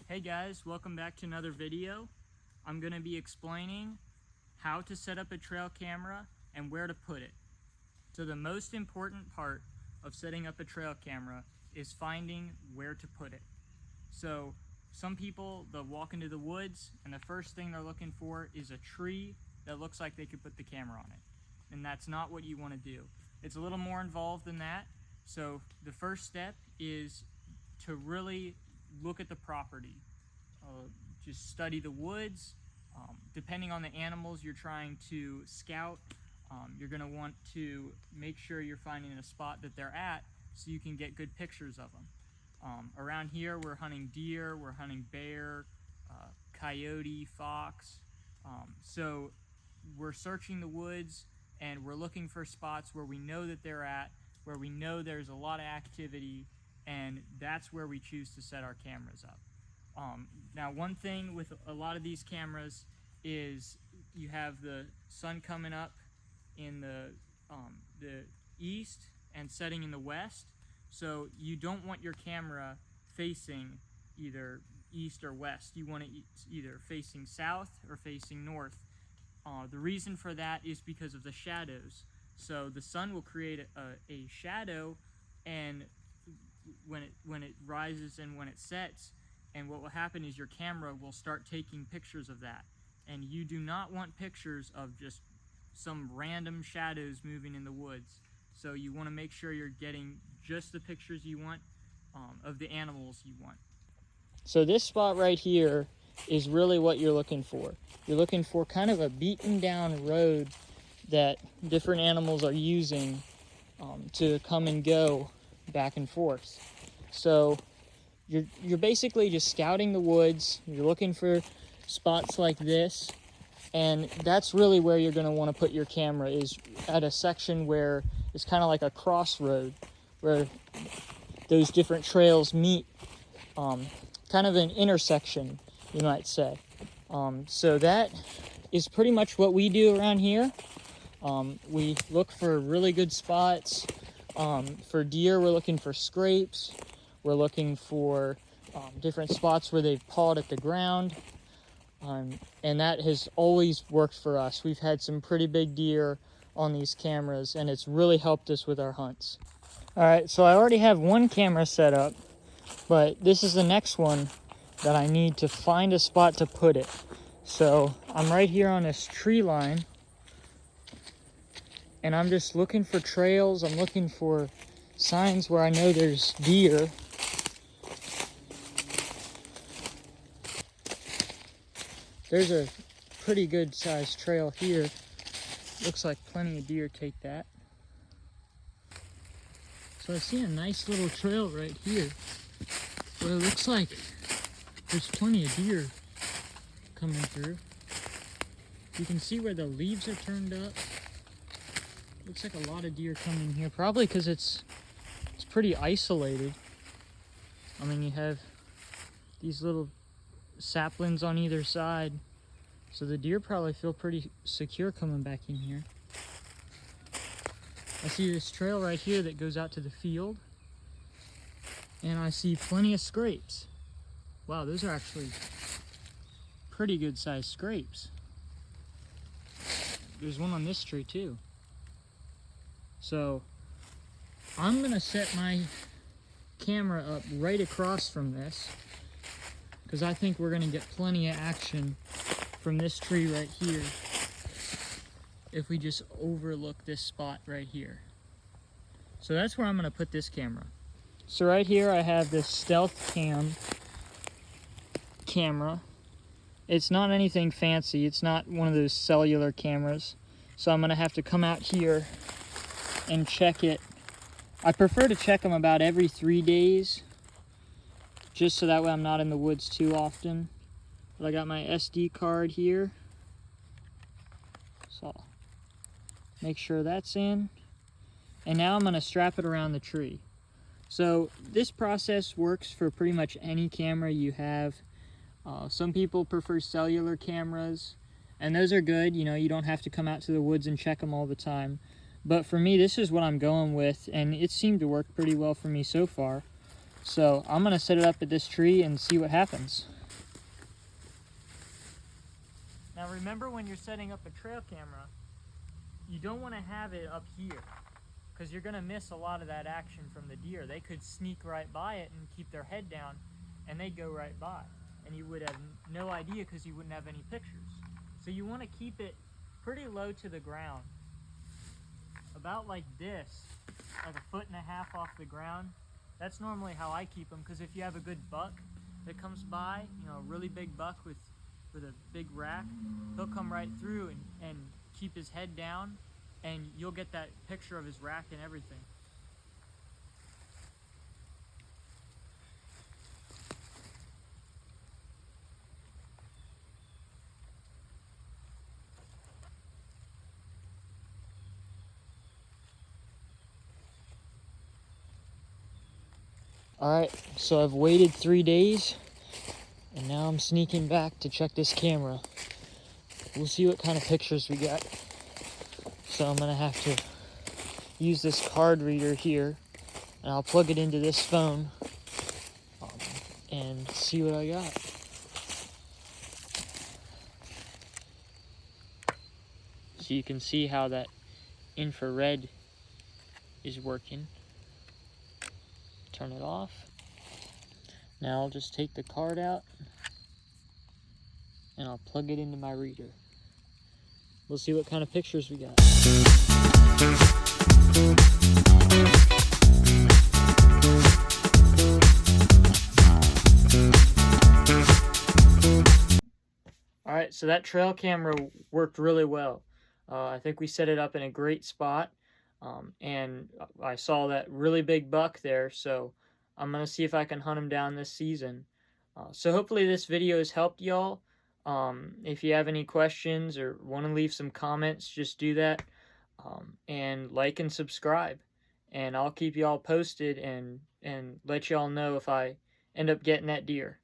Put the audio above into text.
Hey guys, welcome back to another video. I'm going to be explaining how to set up a trail camera and where to put it. So the most important part of setting up a trail camera is finding where to put it. So some people, they'll walk into the woods and the first thing they're looking for is a tree that looks like they could put the camera on it. And that's not what you want to do. It's a little more involved than that. So the first step is to really look at the property. Just study the woods. Depending on the animals you're trying to scout, you're going to want to make sure you're finding a spot that they're at so you can get good pictures of them. Around here we're hunting deer, we're hunting bear, coyote, fox. So we're searching the woods and we're looking for spots where we know that they're at, where we know there's a lot of activity, and that's where we choose to set our cameras up. Now one thing with a lot of these cameras is you have the sun coming up in the east and setting in the west, so you don't want your camera facing either east or west. You want it either facing south or facing north. The reason for that is because of the shadows. So the sun will create a shadow, and when it rises and when it sets, and what will happen is your camera will start taking pictures of that. And you do not want pictures of just some random shadows moving in the woods. So you want to make sure you're getting just the pictures you want of the animals you want. So this spot right here is really what you're looking for. You're looking for kind of a beaten down road that different animals are using to come and go back and forth. So you're basically just scouting the woods. You're looking for spots like this, and that's really where you're going to want to put your camera, is at a section where it's kind of like a crossroad where those different trails meet, kind of an intersection, you might say. So that is pretty much what we do around here. We look for really good spots. For deer, we're looking for scrapes. We're looking for different spots where they've pawed at the ground. And that has always worked for us. We've had some pretty big deer on these cameras, and it's really helped us with our hunts. All right, so I already have one camera set up, but this is the next one that I need to find a spot to put it. So I'm right here on this tree line, and I'm just looking for trails. I'm looking for signs where I know there's deer. There's a pretty good sized trail here. Looks like plenty of deer take that. So I see a nice little trail right here, but it looks like there's plenty of deer coming through. You can see where the leaves are turned up. Looks like a lot of deer coming here, probably because it's pretty isolated. I mean, you have these little saplings on either side, so the deer probably feel pretty secure coming back in here. I see this trail right here that goes out to the field, and I see plenty of scrapes. Wow, those are actually pretty good sized scrapes. There's one on this tree too. So I'm gonna set my camera up right across from this, because I think we're gonna get plenty of action from this tree right here if we just overlook this spot right here. So that's where I'm gonna put this camera. So right here I have this Stealth Cam camera. It's not anything fancy. It's not one of those cellular cameras. So I'm gonna have to come out here and check it. I prefer to check them about every 3 days, just so that way I'm not in the woods too often. But I got my SD card here, so I'll make sure that's in. And now I'm gonna strap it around the tree. So this process works for pretty much any camera you have. Some people prefer cellular cameras, and those are good. You know, you don't have to come out to the woods and check them all the time. But for me, this is what I'm going with, and it seemed to work pretty well for me so far. So I'm gonna set it up at this tree and see what happens. remember when you're setting up a trail camera, you don't want to have it up here, because you're going to miss a lot of that action from the deer. They could sneak right by it and keep their head down, and they'd go right by. And you would have no idea because you wouldn't have any pictures. So you want to keep it pretty low to the ground, about like this, like 1.5 feet off the ground. That's normally how I keep them, because if you have a good buck that comes by, you know, a really big buck with a big rack, he'll come right through and keep his head down, and you'll get that picture of his rack and everything. Alright, so I've waited 3 days, and now I'm sneaking back to check this camera. We'll see what kind of pictures we got. So I'm gonna have to use this card reader here, and I'll plug it into this phone and see what I got. So you can see how that infrared is working. Turn it off. Now I'll just take the card out and I'll plug it into my reader. We'll see what kind of pictures we got. Alright, so that trail camera worked really well. I think we set it up in a great spot. And I saw that really big buck there, so I'm going to see if I can hunt him down this season. So hopefully this video has helped y'all. If you have any questions or want to leave some comments, just do that. And like and subscribe. And I'll keep y'all posted and let y'all know if I end up getting that deer.